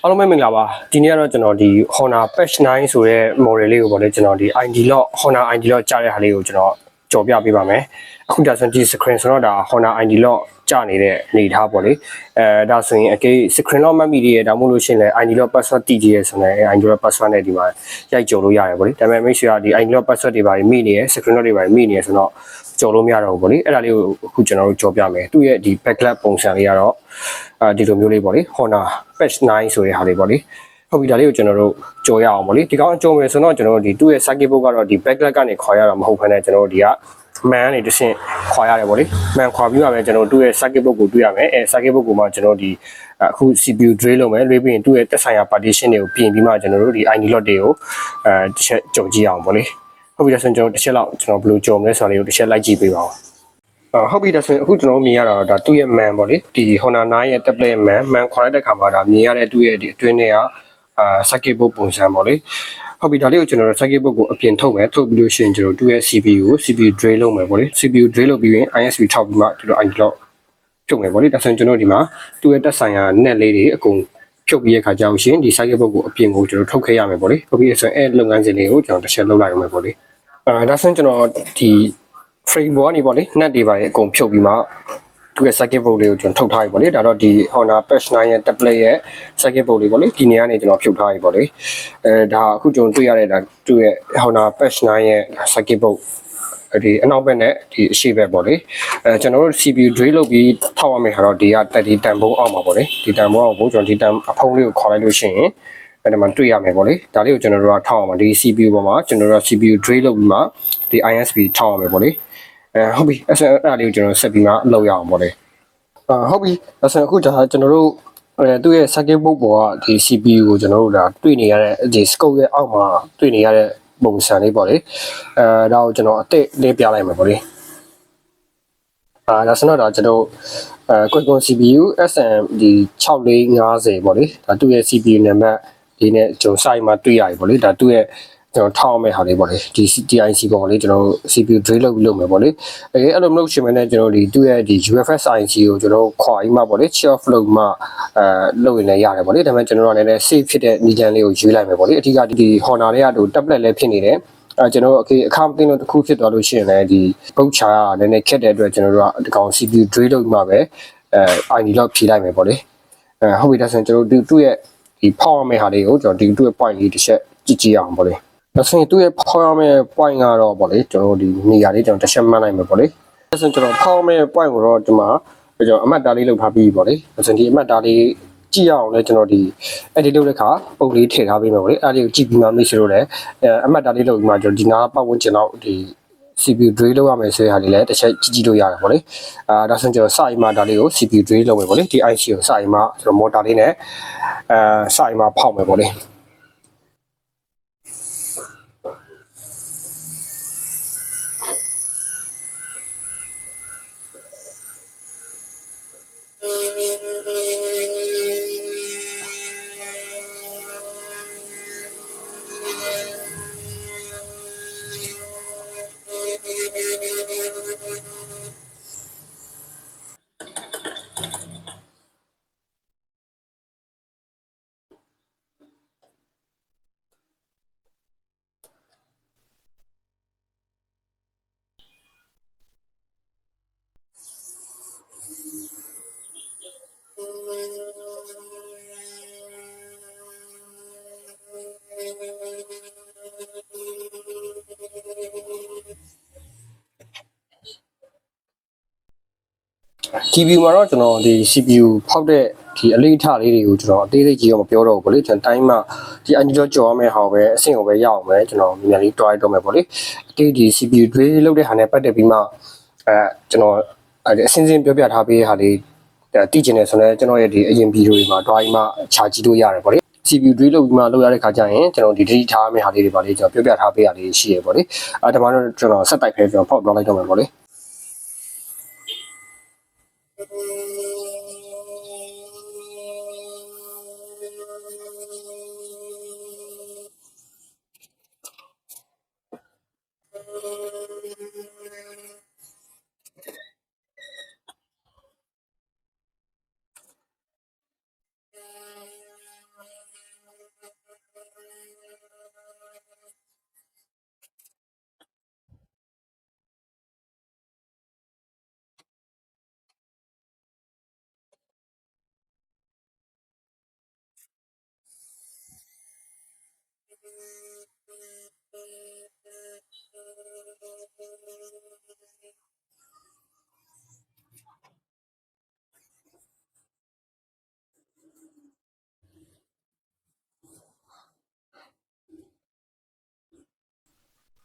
အားလုံးပဲမင်္ဂလာပါဒီနေ့ကတော့ကျွန်တော်ဒီ Honor Patch 9ဆိုတဲ့ model လေးကိုပေါ့လေကျွန်တော်ဒီ ID lock Honor ID lock ကြားတဲ့ဟာလေးကိုကျွန်တော်ကြော်ပြပေးပါမယ်အခုဒါဆိုဒီ screen ဆိုတော့ဒါ Honor ID lock ကြားနေတဲ့အနေထားပေါ့လေဒါဆိုရင်အကေး screen lock မှတ်မိသေးရဒါမှမဟုတ်လို့ရှိရင်လည်း ID lock password တည်ကြည့်ရဆိုရင် ID lock password နဲ့ဒီမှာရိုက်ကြော်လို့ရတယ်ပေါ့လေဒါပေမဲ့ make sure ဒီ ID lock password တွေပါမိနေရ screen lock တွေပါမိနေရဆိုတော့ကြော်လို့မရတော့ဘူးပေါ့လေအဲ့ဒါလေးကိုအခုကျွန်တော်တို့ကြော်ပြမယ်သူ့ရဲ့ဒီ backlight ပုံစံလေးကတော့ဒီလိုမျိုးလေးပေါ့လေ Honor Patch 9ဆိုတဲ့ဟာလေးပေါ့လေဟုတ်ပြီဒါလေးကိုကျွန်တော်တို့ကြော်ရအောင်ပေါ့လေဒီကောင်ကြော်မယ်ဆိုတော့ကျွန်တော်တို့ဒီသူ့ရဲ့ circuit board ကတော့ဒီ backlight ကနေခွာရတာမဟုတ်ဘဲနဲ့ကျွန်တော်တို့ဒီက man နေတဆင့်ခွာရတယ်ပေါ့လေ man ခွာပြီးမှပဲကျွန်တော်တို့သူ့ရဲ့ circuit board ကိုတွေ့ရမယ်circuit board ကိုမှကျွန်တော်ဒီအခု CPU drill လုပ်မယ်လွှဲပြီးရင်သူ့ရဲ့တက်ဆိုင်ရာ partition တွေကိုပြင်ပြီးမှကျွန်တော်တို့ဒီ ID lock တွေကိုတစ်ချက်ကြော်ကြည့်အောင်ပေါ့လေဟုတ်ပြီဒါဆိုရင်ကျွန်တော်တစ်ချက်လောက်ကျွန်တော်ဘယ်လိုကြော်မလဲဆိုတာလေးကိုတစ်ချက်လိုက်ကြည့်ပေးပါဦးဟုတ်ပြီဒါဆိုရင်အခုကျွန်တော်မြင်ရတာတော့ဒါသူ့ရဲ့ man ပေါ့လေဒီ Honor 9ရဲ့ tablet man ခေါ်လိုက်တဲ့ခါမှာဒါမြင်ရတဲ့သူ့ရဲ့ဒီအတွင်းထဲကcircuit board ပုံစံပေါ့လေဟုတ်ပြီဒါလေးကိုကျွန်တော်တို့ circuit board ကိုအပြင်ထုတ်မယ်ထုတ်ပြီးလို့ရှိရင်ကျွန်တော်တို့ရဲ့ CPU ကို CPU drill လုပ်မယ်ပေါ့လေ CPU drill လုပ်ပြီးရင် ISP ထောက်ပြီးမှဒီလို ID lock ဖြုတ်မယ်ပေါ့လေဒါဆိုရင်ကျွန်တော်ဒီမှာသူ့ရဲ့တက်ဆိုင်ရာ net လေးတွေအကုန်ဖြုတ်ပြီးရခါကြောက်ရှင်ဒီ circuit board ကိုအပြင်ကိုကျွန်တော်ထုတ်ခဲ့ရမယ်ပေါ့လေဟုတ်ပြီဆိုရင်အဲ့လုပ်ငန်းစဉ်လေးကိုကျွန်တော်တစ်ချက်လုပ်လိုက်ရမယ်ပေါ့လေဒါဆိုရင်ကျွန်တော်ဒီ frame board ကနေပေါ့လေ net တွေပါအကုန်ဖြုတ်ပြီးမှသူ့ရဲ့ circuit board လေးကိုကျွန်တော်ထုတ်ထားပြီပေါ့လေဒါတော့ဒီ Honor Patch 9ရဲ့ tablet ရဲ့ circuit board လေးပေါ့လေဒီနေရာနေကျွန်တော်ဖြုတ်ထားပြီပေါ့လေဒါအခုကျွန်တော်တွေ့ရတဲ့ဒါသူ့ရဲ့ Honor Patch 9ရဲ့ circuit board ဒီအနောက်ဘက်နဲ့ဒီအရှေ့ဘက်ပေါ့လေကျွန်တော်တို့ CPU drill လုပ်ပြီးထောက်ရမယ့်ဟာတော့ဒီက30တန်ဘုံအောက်မှာပေါ့လေဒီတန်ဘုံအောက်ကိုကျွန်တော်ဒီတန်အဖုံးလေးကိုခေါ်လိုက်လို့ရှိရင်အဲ့ဒါမှတွေ့ရမယ်ပေါ့လေဒါလေးကိုကျွန်တော်တို့ကထောက်အောင်ပါဒီ CPU ပေါ်မှာကျွန်တော်တို့က CPU drill လုပ်ပြီးမှဒီ ISP ထောက်အောင်မယ်ပေါ့လေဟုတ်ပြီအဲ့ဒါလေးကိုကျွန်တော်ဆက်ပြီးမှလုပ်ရအောင်ပေါ့လေဟုတ်ပြီအဲ့ဆိုအခုဒါကျွန်တော်တို့သူ့ရဲ့ circuit board ပေါ်ကဒီ CPU ကိုကျွန်တော်တို့ဒါတွေ့နေရတဲ့ဒီ scope ရဲ့အောက်မှာတွေ့နေရတဲ့ပုံစံလေးပေါ့လေဒါကိုကျွန်တော်အသစ်လေးပြလိုက်မယ်ပေါ့လေဒါဆိုတော့ဒါကျွန်တော်Qualcomm CPU SM ဒီ6450ပေါ့လေဒါသူ့ရဲ့ CPU နံပါတ်ဒီနဲ့ကျွန်တော် site မှာတွေ့ရပြီပေါ့လေဒါသူ့ရဲ့ကျွန်တော်ထောက်အောင်မဲ့ဟာလေးပေါ့လေဒီ TIC ပေါ့လေကျွန်တော် CPU drill လုပ်မယ်ပေါ့လေအဲ့လိုမလုပ်ချင်မနဲ့ကျွန်တော်ဒီသူ့ရဲ့ဒီ UFS IC ကိုကျွန်တော်ခွာပြီးမှပေါ့လေ shelf လုပ်မှလုပ်ရင်လည်းရတယ်ပေါ့လေဒါပေမဲ့ကျွန်တော်ကလည်း safe ဖြစ်တဲ့နည်းလမ်းလေးကိုရွေးလိုက်မယ်ပေါ့လေအထူးကဒီ Honor တွေကတို့ tablet လည်းဖြစ်နေတယ်ကျွန်တော်အခါမသိလို့တစ်ခုဖြစ်သွားလို့ရှိရင်လည်းဒီပုတ်ချာကလည်းနည်းခက်တဲ့အတွက်ကျွန်တော်တို့ကဒီကောင် CPU drill လုပ်မှပဲID lock ဖြေလိုက်မယ်ပေါ့လေဟုတ်ပြီဒါဆိုရင်ကျွန်တော်သူ့ရဲ့ဒီ power မဲ့ဟာလေးကိုကျွန်တော်ဒီသူ့ရဲ့ point လေးတစ်ချက်ကြည့်အောင်ပေါ့လေဒါဆိုရင်သူ့ရဲ့ power မဲ့ point ကတော့ပေါ့လေကျွန်တော်ဒီနေရာလေးကျွန်တော်တစ်ချက်မှတ်လိုက်မယ်ပေါ့လေဒါဆိုရင်ကျွန်တော် power မဲ့ point ကိုတော့ဒီမှာကျွန်တော်အမှတ်သားလေးလုပ်ထားပြီးပေါ့လေဒါဆိုရင်ဒီအမှတ်သားလေးကြည့်အောင်လဲကျွန်တော်ဒီ edit လုပ်တဲ့ခါပုံလေးထည့်ထားပေးမယ်ပေါ့လေအဲ့ဒီကိုကြည့်ပြီးမှမိတ်ဆွေတို့လည်းအမှတ်သားလေးလုပ်ပြီးမှကျွန်တော်ဒီနာပတ်ဝန်းကျင်တော့ဒီ CPU drill လုပ်ရမယ်ဆိုတဲ့ဟာလေးလည်းတစ်ချက်ကြည့်လို့ရတယ်ပေါ့လေဒါဆိုရင်ကျွန်တော်စအိမ်မှာဒါလေးကို CPU drill လုပ်မယ်ပေါ့လေဒီ IC ကိုစအိမ်မှာကျွန်တော် motor လေးနဲ့စအိမ်မှာဖောက်မယ်ပေါ့လေCPU မှာတော့ကျွန်တော်ဒီ CPU ဖောက်တဲ့ဒီအလေးအထလေးတွေကိုကျွန်တော်အသေးစိတ်ကြီးတော့မပြောတော့ဘူးပေါ့လေကျွန်တော်တိုင်းမှာဒီ angle ကြော်ရမယ့်ဟာပဲအဆင့်ကိုပဲရအောင်ပဲကျွန်တော်မြန်လေးတွားရတော့မယ်ပေါ့လေအသေးဒီ CPU တွေးလုပ်တဲ့ဟာနဲ့ပတ်သက်ပြီးမှကျွန်တော်အစင်းစင်းပြောပြထားပေးတဲ့ဟာလေးသိကျင်နေဆိုတော့ကျွန်တော်ရဲ့ဒီအရင်ဗီဒီယိုတွေမှာတွားပြီးမှခြာကြည့်လို့ရတယ်ပေါ့လေ CPU drill လုပ်ပြီးမှလုပ်ရတဲ့ခါကျရင်ကျွန်တော်ဒီ delete ထားမယ့်ဟာလေးတွေပါလေကျွန်တော်ပြောပြထားပေးရလေးရှိရပေါ့လေဒါမှတော့ကျွန်တော်ဆက်တိုက်ပဲကျွန်တော်ဖောက်တွားလိုက်တော့မယ်ပေါ့လေ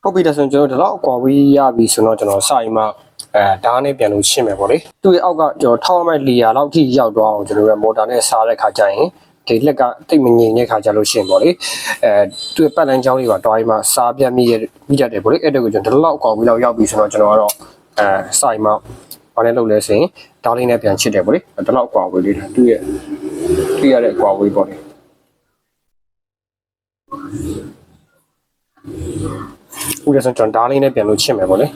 ဟုတ်ပြီဒါဆိုရင်ကျွန်တော်ဒီလောက်အကွာဝေးရပြီဆိုတော့ကျွန်တော်စာရင်မှဓာတ်နဲ့ပြန်လို့ရှင်းမယ်ပေါ့လေသူ့ရဲ့အောက်ကကျွန်တော်ထောက်မဲ့လီယာလောက်ထိရောက်သွားအောင်ကျွန်တော်ကမော်တာနဲ့စားတဲ့ခါကျရင်ဒီလက်ကတိတ်မငြိမ်တဲ့ခါကျလို့ရှင်းပေါ့လေသူ့ရဲ့ပတ်လန်းချောင်းလေးပါတွားပြီးမှစားပြတ်မိတတ်တယ်ပေါ့လေအဲ့ဒါကိုကျွန်တော်ဒီလောက်အကွာဝေးလောက်ရောက်ပြီဆိုတော့ကျွန်တော်ကတော့စာရင်မှဘာနဲ့လုပ်လဲဆိုရင်ဓာတ်လေးနဲ့ပြန်ချစ်တယ်ပေါ့လေဒီလောက်အကွာဝေးလေးသူ့ရဲ့တွေ့ရတဲ့အကွာဝေးပေါ့လေဦးရစံကျွန်တော်ဓာတ်လေးနဲ့ပြန်လို့ချစ်မယ်ပေါ့လေ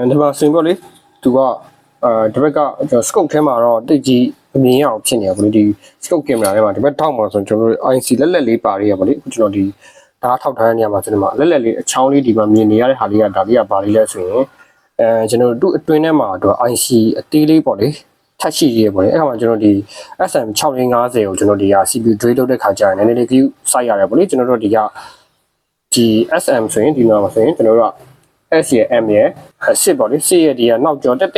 ဒီမှာစင်ပေါ့လေသူကဒီဘက်ကကျွန်တော် scope ထဲမှာတော့တိတ်ကြီးအမြင်ရအောင်ဖြစ်နေရပါလို့ဒီ scope camera ထဲမှာဒီဘက်ထောက်မှာဆိုကျွန်တော်တို့ IC လက်လေးပါလေးရပါလေကျွန်တော်ဒီဓာတ်ထောက်ထားတဲ့နေရာမှာကျွန်တော်မှာလက်လေးအချောင်းလေးဒီမှာမြင်နေရတဲ့ဟာလေးကဒါလေးကပါလေးလဲဆိုရင်ကျွန်တော်တို့အတွင်းထဲမှာတော့ IC အသေးလေးပေါ့လေထက်ရှိရေးပေါ့လေအဲ့ခါမှာကျွန်တော်ဒီ SM6550 ကိုကျွန်တော်ဒီက CPU drill လုပ်တဲ့ခါကျရင်နည်းနည်းလေး view စိုက်ရတယ်ပေါ့လေကျွန်တော်တို့ဒီကဒီ SM ဆိုရင်ဒီမှာဆိုရင်ကျွန်တော်တို့က S ရဲ့ M ရဲ့စစ်ပေါ့လေစစ်ရဲ့ဒီကနောက်ကျော်တက်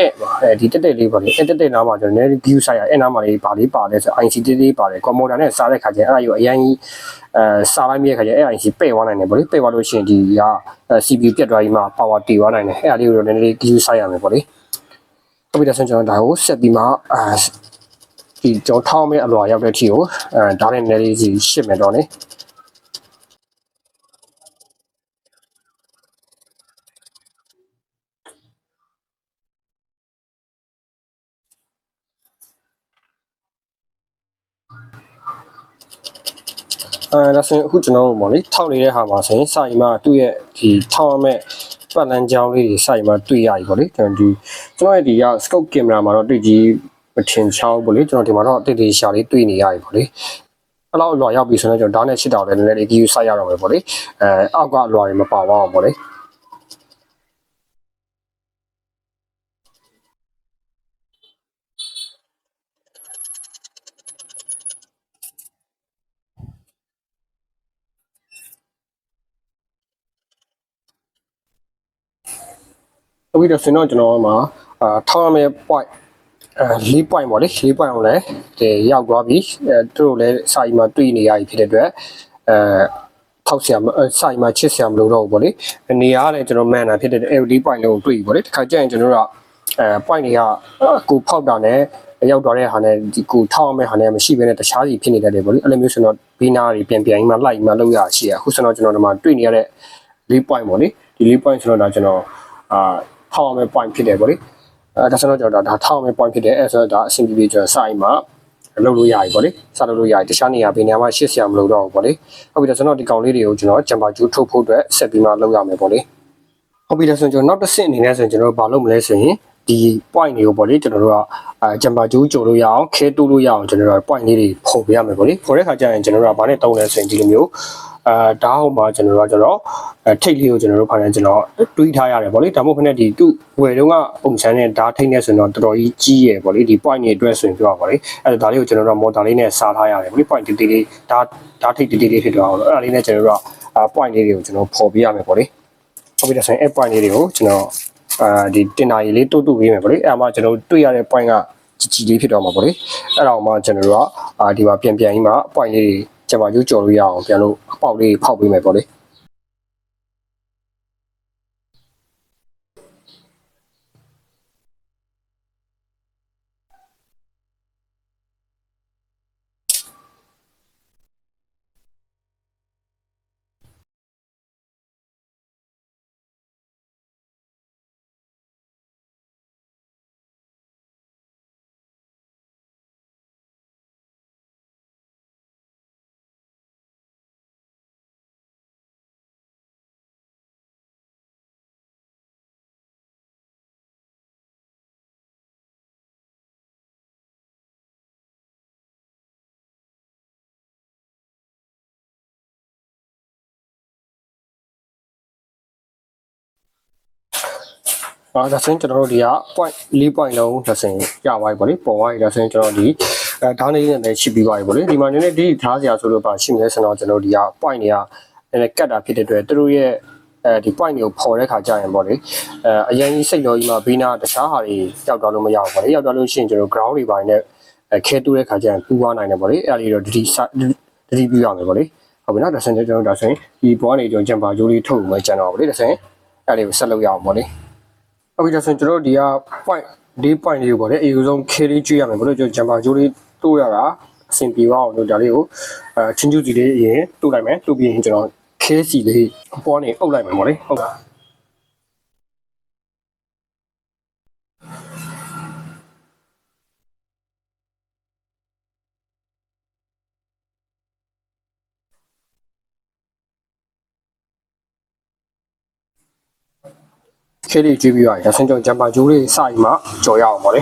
ဒီတက်လေးပေါ့လေအဲ့တက်နားမှာကျွန်တော်နည်းနည်း view ဆိုင်ရအဲ့နားမှာလေးပါလေးပါလဲဆို IC သေးပါတယ်ကွန်မိုတာနဲ့စားတဲ့ခါကျရင်အဲ့ဒါကြီးအရင်ကြီးစားလိုက်မိတဲ့ခါကျရင်အဲ့ IC ပဲ့သွားနိုင်တယ်ပေါ့လေပဲ့သွားလို့ရှိရင်ဒီက CPU ပြတ်သွားပြီးမှ power တည်သွားနိုင်တယ်အဲ့ဒါလေးကိုတော့နည်းနည်းလေး view ဆိုင်ရမယ်ပေါ့လေဟုတ်ပြီဒါဆိုကျွန်တော်ဒါကိုဆက်ပြီးမှဒီကျွန်တော်ထောင်းမဲ့အလွာရောက်တဲ့အထိကိုဒါနဲ့နည်းနည်းလေးရှစ်မယ်တော့လေဒါဆိုရင်အခုကျွန်တော်တို့ပေါ့လေထောက်နေတဲ့ဟာမှာဆိုရင်စာရီမှာသူ့ရဲ့ဒီထောက်ရမဲ့ပတ်လန်းကြောင်းလေးတွေစာရီမှာတွေ့ရပြီပေါ့လေကျွန်တော်ရဲ့ဒီက scope camera မှာတော့တွေ့ကြီးမထင်ချောင်းပေါ့လေကျွန်တော်ဒီမှာတော့တိတ်တိတ်ရှာလေးတွေ့နေရပြီပေါ့လေအဲ့လောက်အလွာရောက်ပြီဆိုတော့ကျွန်တော်ဓာတ်နဲ့ချစ်တောင်လည်းနည်းနည်းလေး view စိုက်ရတော့မယ်ပေါ့လေအောက်ကအလွာတွေမပါသွားအောင်ပေါ့လေအခုတော့ဆိုတော့ကျွန်တော်မှာထောက်ရမဲ့ point 4 point ပေါ့လေ4 point အောင်လည်းရောက်သွားပြီသူတို့လည်းစာရီမှာတွေ့နေရပြီဖြစ်တဲ့အတွက်ထောက်ဆရာစာရီမှာချစ်ဆရာမလို့တော့ဘူးပေါ့လေနေရာကလည်းကျွန်တော်မှန်တာဖြစ်တဲ့ L4 point လုံးကိုတွေ့ပြီပေါ့လေတခါကျရင်ကျွန်တော်တို့ကpoint တွေကကိုဖောက်တာနဲ့ရောက်သွားတဲ့ဟာနဲ့ဒီကိုထောက်ရမဲ့ဟာနဲ့မရှိဘဲနဲ့တခြားစီဖြစ်နေတတ်တယ်ပေါ့လေအဲ့လိုမျိုးဆိုတော့ဘီနာတွေပြန်မှလိုက်မှလောက်ရရှိရအခုဆိုတော့ကျွန်တော်ဒီမှာတွေ့နေရတဲ့4 point ပေါ့လေဒီ4 point ဆိုတော့ဒါကျွန်တော်ထောက်ရမဲ့ point ဖြစ်တယ်ပေါ့လေဒါဆိုတော့ကျွန်တော်ဒါထောက်မဲ့ point ဖြစ်တယ်အဲဆိုတော့ဒါအဆင်ပြေပြေကျွန်တော်စာအိမ်မှာလုပ်လို့ရပြီပေါ့လေစလုပ်လို့ရပြီတခြားနေရာဘယ်နေရာမှာရှစ်ဆရာမလို့တော့ဘူးပေါ့လေဟုတ်ပြီဒါဆိုတော့ဒီကောင်လေးတွေကိုကျွန်တော်ဂျမ်ပါဂျူးထုတ်ဖို့အတွက်ဆက်ပြီးမှလုပ်ရမယ်ပေါ့လေဟုတ်ပြီဒါဆိုကျွန်တော်နောက်တစ်ဆင့်အနေနဲ့ဆိုရင်ကျွန်တော်ဘာလုပ်မလဲဆိုရင်ဒီ point တွေကိုပေါ့လေကျွန်တော်တို့ကဂျမ်ပါဂျူးကြိုလို့ရအောင်ခဲတိုးလို့ရအောင်ကျွန်တော်တို့ point လေးတွေဖုံပေးရမယ်ပေါ့လေဖုံတဲ့ခါကျရင်ကျွန်တော်တို့ကဘာနဲ့တုံးလဲဆိုရင်ဒီလိုမျိုးဓာတ်ဟောမှာကျွန်တော်တို့ထိတ်လေးကိုကျွန်တော်တို့ဖာနေကျွန်တော်တွေးထားရတယ်ပေါ့လေဒါမှမဟုတ်ခနဲ့ဒီသူ့ဝယ်တုန်းကပုံစံနဲ့ဓာတ်ထိတ်နေဆိုရင်တော့တော်တော်ကြီးကြီးရယ်ပေါ့လေဒီ point တွေအတွက်ဆိုရင်ပြောပါပေါ့လေအဲ့ဒါလေးကိုကျွန်တော်တို့မော်တာလေးနဲ့စားထားရတယ်ပေါ့လေ point တီးလေးဓာတ်ထိတ်တီးလေးဖြစ်သွားအောင်လို့အဲ့ဒါလေးနဲ့ကျွန်တော်တို့က point လေးတွေကိုကျွန်တော်ပေါ်ပေးရမယ်ပေါ့လေဟုတ်ပြီဒါဆိုရင်အဲ့ point လေးတွေကိုကျွန်တော်ဒီတင်နာရီလေးတုတ်ပေးမယ်ပေါ့လေအဲ့မှာကျွန်တော်တွေ့ရတဲ့ point ကကြီးလေးဖြစ်တော့မှာပေါ့လေအဲ့ဒါမှကျွန်တော်တို့ကဒီမှာပြန်ကြီးမှာ point လေးတွေဂျမ်ပါကျူးကြော်လို့ရအောင်ပြန်လို့အပေါက်လေးဖောက်ပေးမယ်ပေါ့လေ ဒါဆိုရင်ကျွန်တော်တို့ဒီက point 4 point လုံးဒါဆိုရင်ရသွားပြီပေါ့လေပေါ်သွားပြီဒါဆိုရင်ကျွန်တော်ဒီဓာတ်နေနဲ့လည်းရှိပြီးသွားပြီပေါ့လေဒီမှာနည်းနည်းဒီထားစရာဆိုလို့ပါရှိနေဆိုတော့ကျွန်တော်ဒီက point တွေကလည်းကတ်တာဖြစ်တဲ့အတွက်သူတို့ရဲ့ဒီ point တွေကိုပေါ်တဲ့ခါကျရင်ပေါ့လေအရင်ကြီးစိတ်တော်ကြီးမှာဘေးနာတခြားဟာတွေရောက်သွားလို့မရဘူးပေါ့လေရောက်သွားလို့ရှိရင်ကျွန်တော် ground တွေပိုင်းနဲ့ခဲတူးတဲ့ခါကျရင်ပူသွားနိုင်တယ်ပေါ့လေအဲ့ဒါလေးတော့တတိပြရမယ်ပေါ့လေဟုတ်ပြီနော်ဒါဆိုရင်ကျွန်တော်ဒါဆိုရင်ဒီဘောကနေကျွန်တော်ဂျမ်ပါဂျိုးလေးထုတ်မှကျန်တော့ပါလေဒါဆိုရင်အဲ့လေးကိုဆက်လုပ်ရအောင်ပေါ့လေဟုတ်ပြီဒါဆိုရင်ကျွန်တော်ဒီက point 4 point လေးကိုပေါ့လေအယူဆုံးခဲလေးကျွေးရမယ်ပေါ့လေကျွန်တော်ဂျမ်ပါဂျိုးလေးတိုးရတာအဆင်ပြေအောင်လို့ဒါလေးကိုချင်းကျူးစီလေးအရင်တိုးလိုက်မယ်တိုးပြီးရင်ကျွန်တော်ခဲစီလေးအပေါ်နေအုပ်လိုက်မယ်ပေါ့လေဟုတ်ပါခဲလေးကျွေးပြီးရတယ်ဒါဆိုရင်ကျွန်တော်ဂျမ်ပါဂျိုးလေးစရင်မှကြော်ရအောင်ပေါ့လေ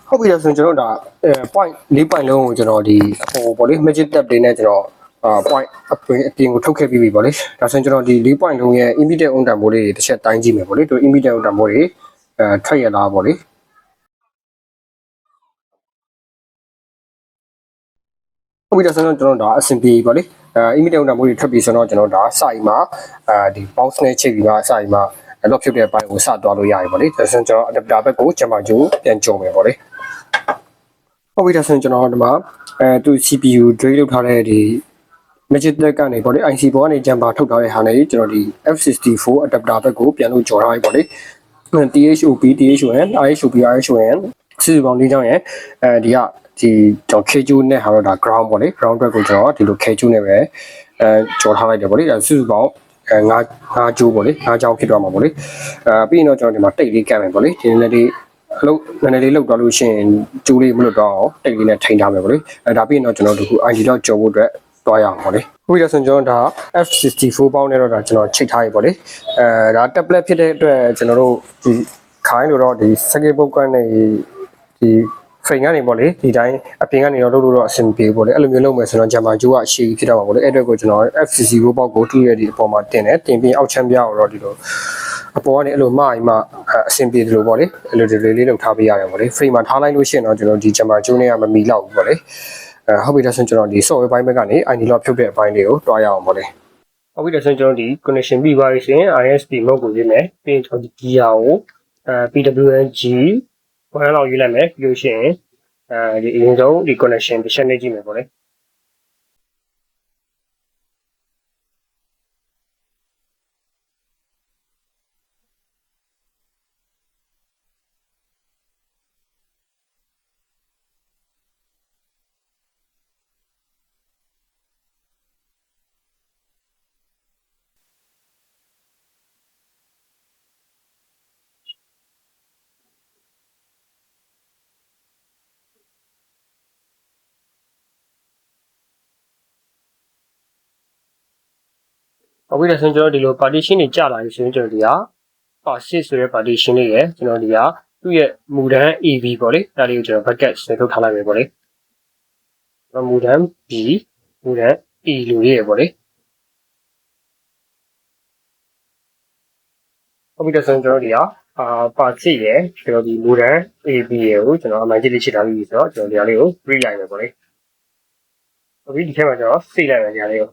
ဟုတ်ပြီဒါဆိုရင်ကျွန်တော်ဒါpoint 4 point လုံးကိုကျွန်တော်ဒီအပေါ်ပေါ့လေ magic tab တွေနဲ့ကျွန်တော်point အပြင်ကိုထုတ်ခဲ့ပြီးပြီပေါ့လေဒါဆိုရင်ကျွန်တော်ဒီ4 point လုံးရဲ့ immediate on တန်ဖိုးလေးတွေတစ်ချက်တိုင်းကြည့်မယ်ပေါ့လေသူ immediate on တန်ဖိုးတွေထွက်ရလားပေါ့လေဟုတ်ပြီဒါဆိုရင်ကျွန်တော်ဒါအဆင်ပြေပေါ့လေimmediate on တန်ဖိုးတွေထွက်ပြီးဆိုတော့ကျွန်တော်ဒါစာရီမှာဒီ bounce နဲ့ချိန်ပြီးမှစာရီမှာlock ဖြစ်တဲ့အပိုင်းကိုစသွားလို့ရပြီပေါ့လေဒါဆိုရင်ကျွန်တော် adapter ဘက်ကိုကျွန်မဂျိုးပြန်ကြုံမယ်ပေါ့လေဟုတ်ပြီဒါဆိုရင်ကျွန်တော်ဒီမှာသူ CPU drain လုပ်ထားတဲ့ဒီ magic tab ကနေပေါ့လေ IC ပေါ်ကနေ jumper ထုတ်ထားတဲ့ဟာနဲ့ကျွန်တော်ဒီ F64 adapter ဘက်ကိုပြန်လို့ကြော်ထားပြီပေါ့လေ THOP THON IHOP IHON စုစုပေါင်း၄ချောင်းရယ်ဒီကဒီကျွန်တော် K2 နဲ့ဟာတော့ဒါ ground ပေါ့လေ ground ဘက်ကိုကျွန်တော်ဒီလို K2 နဲ့ပဲကြော်ထားလိုက်တယ်ပေါ့လေဒါစုစုပေါင်းငါးကျိုးပေါ့လေငါးချောင်းဖြစ်သွားမှာပေါ့လေပြီးရင်တော့ကျွန်တော်ဒီမှာတိတ်လေးကမ်းမယ်ပေါ့လေဒီနေ့လေးအလုပ်နည်းနည်းလေးလောက်သွားလို့ရှိရင်ကျိုးလေးမလွတ်တော့အောင်တိတ်လေးနဲ့ထိန်းထားမယ်ပေါ့လေဒါပြီးရင်တော့ကျွန်တော်တို့ ID တော့ကြော်ဖို့အတွက်သွားရအောင်ပေါ့လေဟုတ်ပြီဒါဆိုရင်ကျွန်တော်ဒါ F64 ပေါင်းနဲ့တော့ဒါကျွန်တော်ချိန်ထားရပေါ့လေဒါ tablet ဖြစ်တဲ့အတွက်ကျွန်တော်တို့ဒီခိုင်းလို့တော့ဒီ second book ကနေဒီ frame ကနေပေါ့လေဒီတိုင်းအပြင်ကနေတော့လုပ်လို့တော့အဆင်ပြေပေါ့လေအဲ့လိုမျိုးလုပ်မယ်ဆိုတော့ဂျမ်မာဂျိုးကအရှိဖြစ်တော့မှာပေါ့လေအဲ့အတွက်ကိုကျွန်တော် F64 ပေါက်ကိုတူရဲ့ဒီအပေါ်မှာတင်တယ်တင်ပြီးအောက်ချမ်းပြကိုတော့ဒီလိုအပေါ်ကနေအဲ့လိုမှားရင်မှအဆင်ပြေတယ်လို့ပေါ့လေအဲ့လိုဒီလေးလုပ်ထားပေးရတယ်ပေါ့လေ frame မှာထားလိုက်လို့ရှိရင်တော့ကျွန်တော်ဒီဂျမ်မာဂျိုးနဲ့ကမမီလောက်ဘူးပေါ့လေဟုတ်ပြီဒါဆိုရင်ကျွန်တော်ဒီ software ဘိုင်းဘက်ကနေ ID လောက်ဖြုတ်တဲ့အပိုင်းလေးကိုတွားရအောင်ပေါ့လေဟုတ်ပြီဒါဆိုရင်ကျွန်တော်ဒီ connection ပြီးသွားပြီဆိုရင် ISP mode ကိုရေးမယ်ပြီးရင်ကျွန်တော်ဒီ gear ကိုPWG ဘာလောက်ရေးလိုက်မယ်ပြီးလို့ရှိရင်ဒီအရင်ဆုံးဒီ connection တစ်ချက်နေကြည့်မယ်ပေါ့လေဟုတ်ပြီဒါဆိုရင်ကျွန်တော်ဒီလို partition တွေကြာလာပြီဆိုရင်ကျွန်တော်ဒီက passive ဆိုတဲ့ partition လေးရယ်ကျွန်တော်ဒီကသူ့ရဲ့မူတန်း AV ပေါ့လေဒါလေးကိုကျွန်တော် bucket နဲ့ထုတ်ထားလိုက်မယ်ပေါ့လေမူတန်း B မူတန်း E လို့ရေးရပေါ့လေဟုတ်ပြီဒါဆိုရင်ကျွန်တော်ဒီကpassive ရယ်ကျွန်တော်ဒီမူတန်း AB ရယ်ကိုကျွန်တော်အမှန်ကြီးလေးချိန်ထားပြီးဆိုတော့ကျွန်တော်ဒီဟာလေးကို read လိုက်မယ်ပေါ့လေ ဒီထဲမှာကျွန်တော်စိတ်လိုက်မယ်ညာလေးကို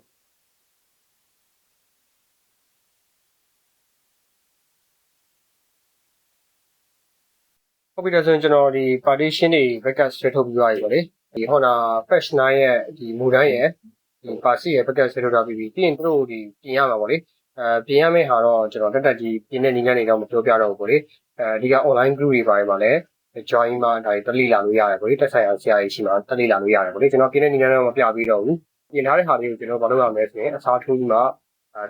ဟုတ်ပြီဒါဆိုရင်ကျွန်တော်ဒီ partition တွေ backup ဆွဲထုတ်ပြီးသွားပြီပေါ့လေဒီ Honor Patch 9ရဲ့ဒီမူတန်းရဲ့ဒီ parsi ရဲ့ backup ဆွဲထုတ်ထားပြီးပြီးရင်တို့ဒီပြင်ရမှာပေါ့လေပြင်ရမယ့်ဟာတော့ကျွန်တော်တက်ကြီးပြင်တဲ့နည်းလမ်းတွေတော့မပြောပြတော့ဘူးပေါ့လေဒီက online group တွေပါလဲ join မှာဒါတက်လိလာလို့ရတယ်ပေါ့လေတက်ဆိုင်အောင်ဆရာကြီးရှိမှာတက်လိလာလို့ရတယ်ပေါ့လေကျွန်တော်ပြင်တဲ့နည်းလမ်းတော့မပြပြီးတော့ဘူးပြင်ထားတဲ့ဟာလေးကိုကျွန်တော်ဘာလုပ်ရမလဲဆိုရင်အစားထိုးပြီးမှ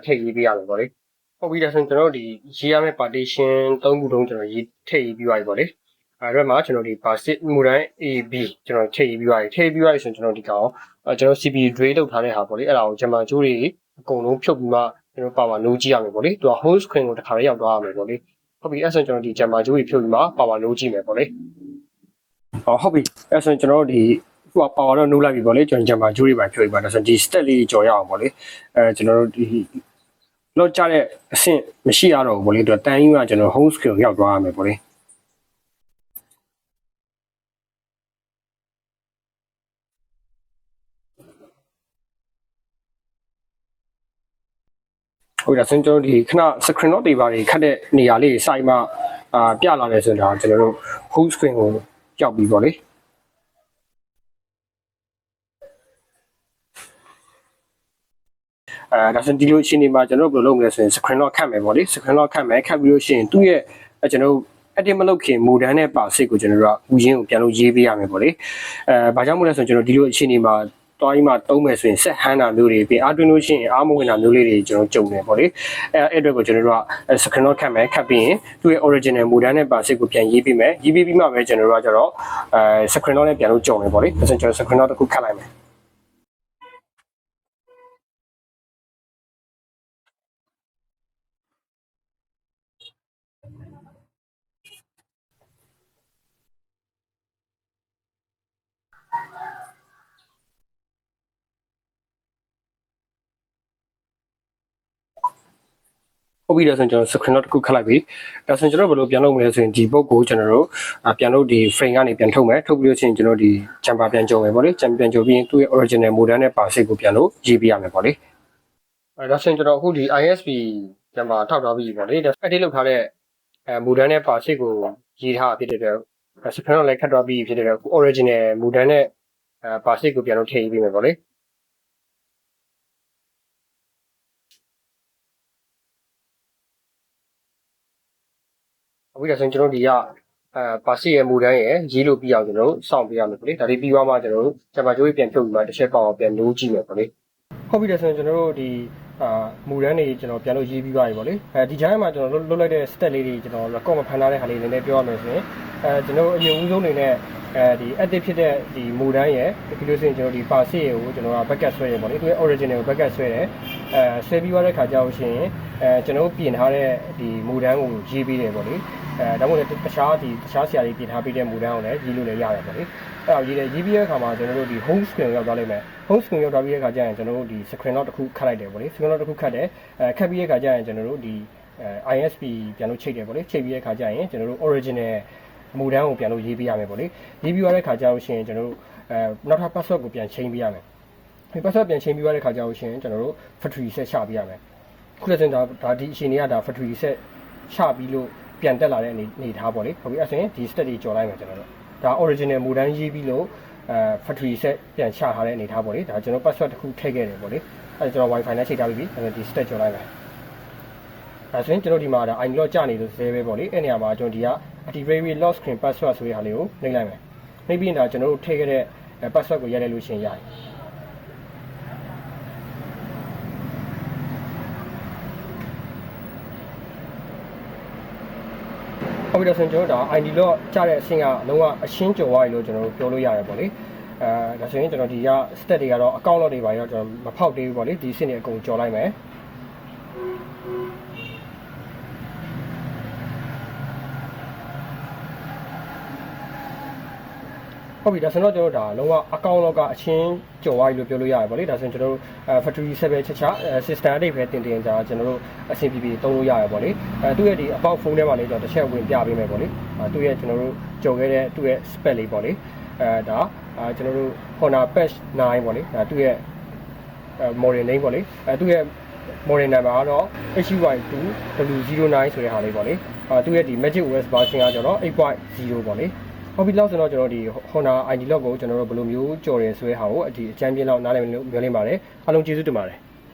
ထည့်ရေးပေးရမယ်ပေါ့လေဟုတ်ပြီဒါဆိုရင်ကျွန်တော်ဒီရေးရမယ့် partition 3ခုလုံးကျွန်တော်ရေးထည့်ရေးပြီးသွားပြီပေါ့လေအဲ့တော့မှကျွန်တော်ဒီ basic မူတိုင်း AB ကျွန်တော်ထည့်ရေးပြီးသွားပြီထည့်ပြီးသွားပြီဆိုရင်ကျွန်တော်ဒီကောင်ကျွန်တော် CPU drain လုပ်ထားတဲ့ဟာပေါ့လေအဲ့ဒါကိုဂျမန်ကျိုးတွေအကုန်လုံးဖြုတ်ပြီးမှကျွန်တော်ပါဝါနိုးကြည့်ရမယ်ပေါ့လေသူက whole screen ကိုတစ်ခါလေးရောက်သွားရမယ်ပေါ့လေဟုတ်ပြီအဲ့ဆိုကျွန်တော်ဒီဂျမန်ကျိုးတွေဖြုတ်ပြီးမှပါဝါနိုးကြည့်မယ်ပေါ့လေဟုတ်ပြီအဲ့ဆိုကျွန်တော်ဒီဟိုပါဝါတော့နိုးလိုက်ပြီပေါ့လေကျွန်တော်ဂျမန်ကျိုးတွေပါဖြုတ်ပြီးပါဒါဆိုဒီ step လေးကြော်ရအောင်ပေါ့လေကျွန်တော်တို့ဒီလော့ကြတဲ့အဆင့်မရှိရတော့ဘူးပေါ့လေသူတန်းကြီးကကျွန်တော် home screen ကိုရောက်သွားရမယ်ပေါ့လေဟုတ်ဒါဆိုကျွန်တော်ဒီခဏ screen lock တွေပါတွေခတ်တဲ့နေရာလေးစိုက်မှပြလာတယ်ဆိုတော့ကျွန်တော်တို့ home screen ကိုရောက်ပြီပေါ့လေဒါဆိုဒီလိုအချိန်ဒီမှာကျွန်တော်တို့ဘယ်လိုလုပ်မလဲဆိုရင် screen lock ခတ်မယ်ပေါ့လေ screen lock ခတ်မယ်ခတ်ပြီးလို့ရှိရင်သူ့ရဲ့ကျွန်တော်တို့edit မလုပ်ခင်မူတန်းနဲ့ပါစစ်ကိုကျွန်တော်တို့ကဥရင်းကိုပြန်လို့ရေးပေးရမယ်ပေါ့လေဘာကြောင့်မို့လဲဆိုရင်ကျွန်တော်ဒီလိုအချိန်ဒီမှာတွားကြီးမှာတုံးမယ်ဆိုရင်ဆက်ဟန်းတာမျိုးတွေပြီးအားတွင်းလို့ရှိရင်အားမဝင်တာမျိုးလေးတွေကျွန်တော်ကြုံနေပေါ့လေအဲ့အတွက်ကိုကျွန်တော်တို့က screen lock ခတ်မယ်ခတ်ပြီးရင်သူ့ရဲ့ original မူတန်းနဲ့ပါစစ်ကိုပြန်ရေးပေးမယ်ရေးပေးပြီးမှပဲကျွန်တော်တို့ကကျတော့screen lock နဲ့ပြန်လို့ကြုံမယ်ပေါ့လေဒါဆိုကျွန်တော် screen lock တစ်ခုခတ်လိုက်မယ်ဟုတ်ပြီဒါဆိုရင်ကျွန်တော် screen lock တစ်ခုခတ်လိုက်ပြီဒါဆိုရင်ကျွန်တော်ဘယ်လိုပြန်လုပ်မလဲဆိုရင်ဒီဘုတ်ကိုကျွန်တော်တို့ပြန်လို့ဒီ frame ကနေပြန်ထုတ်မယ်ထုတ်ပြီးလို့ရှိရင်ကျွန်တော်ဒီ jumper ပြန်ကြုံမယ်ပေါ့လေ jumper ပြန်ကြုံပြီးရင်သူ့ရဲ့ original model နဲ့ပါစိတ်ကိုပြန်လို့ရေးပြရမယ်ပေါ့လေဒါဆိုရင်ကျွန်တော်အခုဒီ ISP jumper ထောက်ထားပြီးပေါ့လေ edit လုပ်ထားတဲ့model နဲ့ပါစိတ်ကိုရေးထားဖြစ်တဲ့အတွက် screen lock လည်းခတ်သွားပြီးဖြစ်တဲ့အတွက် original model နဲ့ပါစိတ်ကိုပြန်လို့ထည့်ရေးပေးမယ်ပေါ့လေအခုဒါဆိုရင်ကျွန်တော်ဒီကပါစီရဲ့မူတန်းရဲ့ရေးလို့ပြီးအောင်ကျွန်တော်တို့စောင့်ပေးရမယ်ပေါ့လေဒါလေးပြီးသွားမှကျွန်တော်တို့ဂျပါကျိုးကြီးပြန်ဖြုတ်ပြီးမှတစ်ချက်ပေါအောင်ပြန်လို့ကြည့်မယ်ပေါ့လေဟုတ်ပြီဒါဆိုရင်ကျွန်တော်တို့ဒီမူတန်းတွေကျွန်တော်ပြန်လို့ရေးပြီးသွားပြီပေါ့လေဒီကြားထဲမှာကျွန်တော်တို့လုပ်လိုက်တဲ့ step လေးတွေကျွန်တော် record မဖန်ထားတဲ့ဟာလေးနည်းနည်းပြောရမယ်ဆိုရင်ကျွန်တော်အရင်ဦးဆုံးအနေနဲ့ဒီ active ဖြစ်တဲ့ဒီမူတန်းရဲ့ဒီလိုဆိုရင်ကျွန်တော်ဒီပါစီရဲ့ကိုကျွန်တော်က backup ဆွဲရပေါ့လေသူရဲ့ original ကို backup ဆွဲတယ်ဆွဲပြီးသွားတဲ့ခါကျတော့ရှင်ကျွန်တော်ပြင်ထားတဲ့ဒီမူတန်းကိုရေးပြီးတယ်ပေါ့လေဒါမှမဟုတ်တခြားဆရာတွေပြင်ထားပေးတဲ့မူတန်းကိုလည်းရေးလို့လည်းရတယ်ပေါ့လေအဲ့တော့ရေးပြီးတဲ့အခါမှာကျွန်တော်တို့ဒီ home screen ရောက်သွားလိမ့်မယ် home screen ရောက်သွားပြီးတဲ့အခါကျရင်ကျွန်တော်တို့ဒီ screen lock တစ်ခုခတ်လိုက်တယ်ပေါ့လေ screen lock တစ်ခုခတ်တယ်ခတ်ပြီးတဲ့အခါကျရင်ကျွန်တော်တို့ဒီ ISP ပြန်လို့ချိန်တယ်ပေါ့လေချိန်ပြီးတဲ့အခါကျရင်ကျွန်တော်တို့ original မူတန်းကိုပြန်လို့ရေးပေးရမယ်ပေါ့လေရေးပြီးသွားတဲ့အခါကျတော့ရှင်ကျွန်တော်တို့နောက်ထပ် password ကိုပြန်ချိန်ပေးရမယ်ဒီ password ပြန်ချိန်ပြီးသွားတဲ့အခါကျတော့ရှင်ကျွန်တော်တို့ factory set ချပေးရမယ်ခုလည်းစင်ဒါဒီအချိန်လေးကဒါ factory set ချပြီးလို့ပြန်တက်လာတဲ့အနေထားပေါ့လေဟုတ်ပြီအဲ့ဆိုရင်ဒီ step တွေကြော်လိုက်မယ်ကျွန်တော်တို့ဒါ original မူတန်းရေးပြီးလို့ factory set ပြန်ချထားတဲ့အနေထားပေါ့လေဒါကျွန်တော် password တစ်ခုထည့်ခဲ့တယ်ပေါ့လေအဲ့ကျွန်တော် wifi နဲ့ချိန်ထားပြီးပြီအဲ့ဒီ step ကြော်လိုက်မယ်အဲ့ဆိုရင်ကျွန်တော်ဒီမှာဒါ ID lock ကြာနေလို့ဇဲပဲပေါ့လေအဲ့နေရာမှာကျွန်တော်ဒီက activate lock screen password ဆိုတဲ့ဟာလေးကိုနှိပ်လိုက်မယ်နှိပ်ပြီးရင်ဒါကျွန်တော်တို့ထည့်ခဲ့တဲ့ password ကိုရိုက်လိုက်လို့ရှိရင်ရတယ်ဟုတ်ပြီတော့ဆိုရင်ကျွန်တော်ဒါ ID lock ကြာတဲ့အဆင့်ကအလုံးဝအရှင်းကျော်သွားပြီလို့ကျွန်တော်တို့ပြောလို့ရတယ်ပေါ့လေဒါဆိုရင်ကျွန်တော်ဒီက step တွေကတော့ account lock တွေပါရောကျွန်တော်မဖောက်သေးဘူးပေါ့လေဒီအဆင့်တွေအကုန်ကျော်လိုက်မယ်ဟုတ်ပြီဒါဆိုတော့ကျွန်တော်ဒါလုံးဝ account lock ကအချင်းကျော်သွားပြီလို့ပြောလို့ရတယ်ပေါ့လေဒါဆိုရင်ကျွန်တော်တို့ factory set ပဲချက်ချ system အတိတ်ပဲတင်ကြကျွန်တော်တို့အဆင်ပြေပြေသုံးလို့ရတယ်ပေါ့လေသူ့ရဲ့ဒီ about phone ထဲမှာလေးကျွန်တော်တစ်ချက်ဝင်ပြပေးမယ်ပေါ့လေသူ့ရဲ့ကျွန်တော်တို့ကြော်ခဲ့တဲ့သူ့ရဲ့ spec လေးပေါ့လေ ဒါကျွန်တော်တို့ Honor Patch 9ပေါ့လေဒါသူ့ရဲ့ model name ပေါ့လေသူ့ရဲ့ model number ကတော့ HY2W09 ဆိုတဲ့ဟာလေးပေါ့လေသူ့ရဲ့ဒီ Magic OS version ကကျတော့ 8.0 ပေါ့လေဟုတ်ပြီလောက်ဆိုတော့ကျွန်တော်ဒီ Honor ID lock ကိုကျွန်တော်တို့ဘယ်လိုမျိုးကြော်တယ်ဆိုတဲ့ဟာကိုဒီအချမ်းပြင်းလောက်နားလည်လို့ပြောလင်းပါတယ်အားလုံးကျေးဇူးတင်ပါတယ်